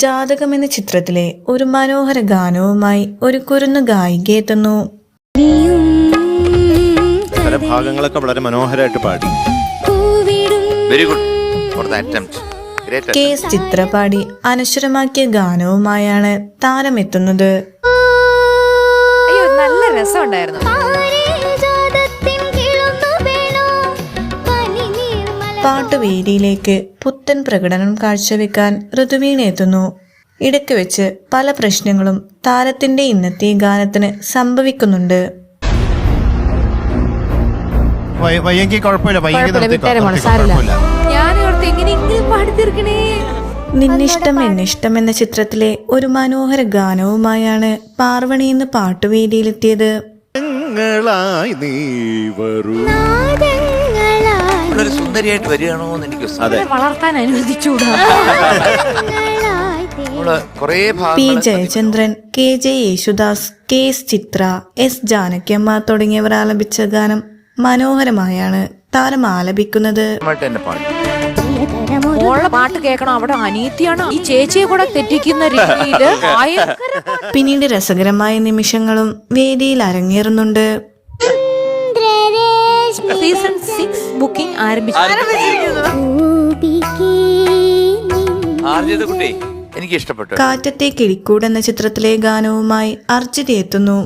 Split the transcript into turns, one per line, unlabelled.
ജാതകം എന്ന ചിത്രത്തിലെ ഒരു മനോഹര ഗാനവുമായി ഒരു കുരുന്നു ഗായിക എത്തുന്നു.
പല ഭാഗങ്ങളൊക്കെ വളരെ മനോഹരമായിട്ട് പാടി.
Very good for the attempt.
KS ചിത്ര പാടി അനശ്വരമാക്കിയ ഗാനവുമായാണ് താരമെത്തുന്നത്.
അയ്യോ, നല്ല രസമുണ്ടായിരുന്നു.
പാട്ടുവേദിയിലേക്ക് പുത്തൻ പ്രകടനം കാഴ്ചവെക്കാൻ ഋതുവീണ എത്തുന്നു. ഇടയ്ക്ക് വെച്ച് പല പ്രശ്നങ്ങളും താരത്തിന്റെ ഇന്നത്തെ ഗാനത്തിന് സംഭവിക്കുന്നുണ്ട്. നിന്നിഷ്ടം എന്നിഷ്ടം എന്ന ചിത്രത്തിലെ ഒരു മനോഹര ഗാനവുമായാണ് പാർവണി ഇന്ന് പാട്ടുവേദിയിലെത്തിയത്.
സുന്ദരിയായിട്ട് വരികയാണോ എന്ന് എനിക്ക്
വളർത്താൻ അനുവദിച്ചൂടാ.
P. Jayachandran, KJ Yesudas, KS ചിത്ര, S. ജാനകിയമ്മ തുടങ്ങിയവർ ആലപിച്ച ഗാനം മനോഹരമായാണ് താരം ആലപിക്കുന്നത്.
പാട്ട് കേൾക്കണം. അവിടെ അനീതിയാണ് ഈ ചേച്ചിയെ കൂടെ തെറ്റിക്കുന്ന രീതിയിൽ.
പിന്നീട് രസകരമായ നിമിഷങ്ങളും വേദിയിൽ അരങ്ങേറുന്നുണ്ട്.
സീസൺ 6 ബുക്കിംഗ്
എനിക്ക് ഇഷ്ടപ്പെട്ടു.
കാറ്റത്തെ കിഴിക്കൂട് എന്ന ചിത്രത്തിലെ ഗാനവുമായി അർച്ചിത എത്തുന്നു.